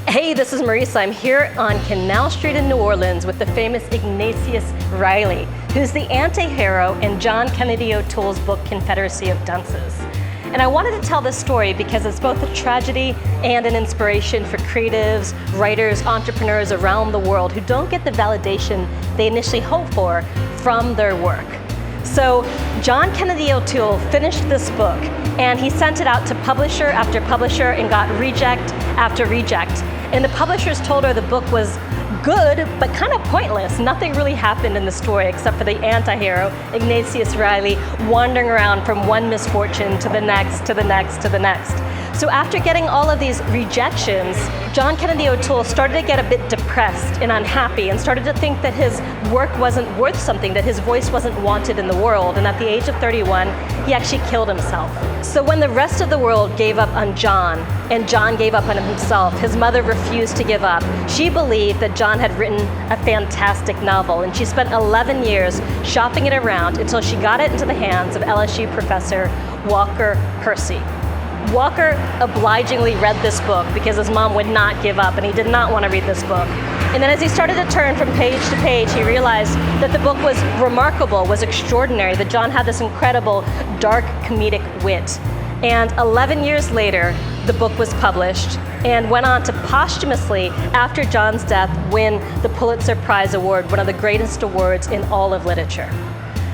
Hey, this is Marisa. I'm here on Canal Street in New Orleans with the famous Ignatius Friday, who's the anti-hero in John Kennedy O'Toole's book, Confederacy of Dunces. And I wanted to tell this story because it's both a tragedy and an inspiration for creatives, writers, entrepreneurs around the world who don't get the validation they initially hope for from their work. So John Kennedy O'Toole finished this book and he sent it out to publisher after publisher and got reject after reject. And the publishers told her the book was good, but kind of pointless. Nothing really happened in the story except for the anti-hero, Ignatius Friday, wandering around from one misfortune to the next, to the next, to the next. So after getting all of these rejections, John Kennedy O'Toole started to get a bit depressed and unhappy and started to think that his work wasn't worth something, that his voice wasn't wanted in the world. And at the age of 31, he actually killed himself. So when the rest of the world gave up on John, and John gave up on himself, his mother refused to give up. She believed that John had written a fantastic novel, and she spent 11 years shopping it around until she got it into the hands of LSU professor Walker Percy. Walker obligingly read this book because his mom would not give up and he did not want to read this book. And then as he started to turn from page to page, he realized that the book was remarkable, was extraordinary, that John had this incredible dark comedic wit. And 11 years later, the book was published and went on to posthumously, after John's death, win the Pulitzer Prize Award, one of the greatest awards in all of literature.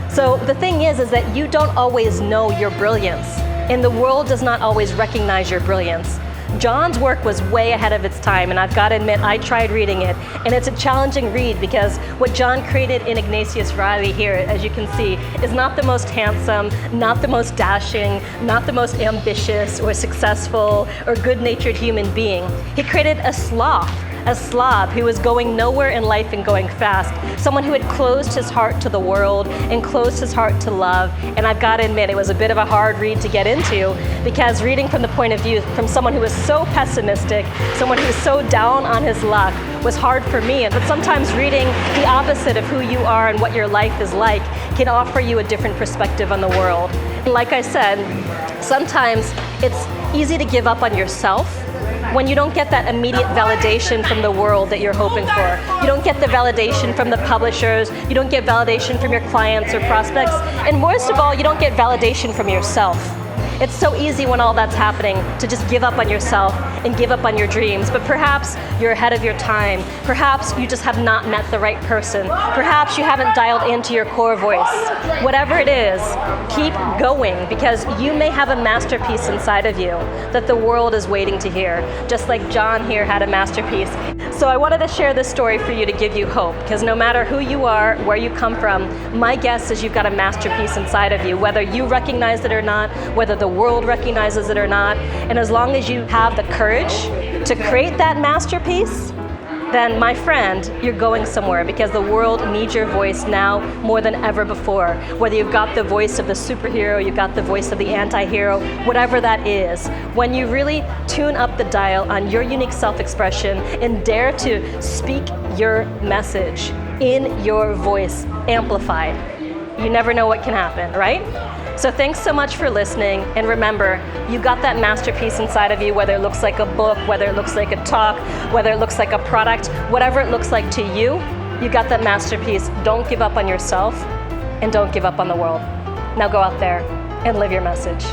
So the thing is that you don't always know your brilliance, and the world does not always recognize your brilliance. John's work was way ahead of its time, and I've got to admit, I tried reading it, and it's a challenging read because what John created in Ignatius Friday here, as you can see, is not the most handsome, not the most dashing, not the most ambitious or successful or good-natured human being. He created a sloth, a slob who was going nowhere in life and going fast, someone who had closed his heart to the world and closed his heart to love. And I've got to admit, it was a bit of a hard read to get into because reading from the point of view from someone who was so pessimistic, someone who was so down on his luck, was hard for me. But sometimes reading the opposite of who you are and what your life is like can offer you a different perspective on the world. And like I said, sometimes it's easy to give up on yourself when you don't get that immediate validation from the world that you're hoping for. You don't get the validation from the publishers, you don't get validation from your clients or prospects, and worst of all, you don't get validation from yourself. It's so easy when all that's happening to just give up on yourself and give up on your dreams, but perhaps you're ahead of your time. Perhaps you just have not met the right person. Perhaps you haven't dialed into your core voice. Whatever it is, keep going because you may have a masterpiece inside of you that the world is waiting to hear, just like John here had a masterpiece. So I wanted to share this story for you to give you hope because no matter who you are, where you come from, my guess is you've got a masterpiece inside of you, whether you recognize it or not, whether the world recognizes it or not. And as long as you have the courage to create that masterpiece, then my friend, you're going somewhere because the world needs your voice now more than ever before. Whether you've got the voice of the superhero, you've got the voice of the anti-hero, whatever that is, when you really tune up the dial on your unique self-expression and dare to speak your message in your voice, amplified, you never know what can happen, right? So thanks so much for listening, and remember, you got that masterpiece inside of you, whether it looks like a book, whether it looks like a talk, whether it looks like a product, whatever it looks like to you, you got that masterpiece. Don't give up on yourself, and don't give up on the world. Now go out there and live your message.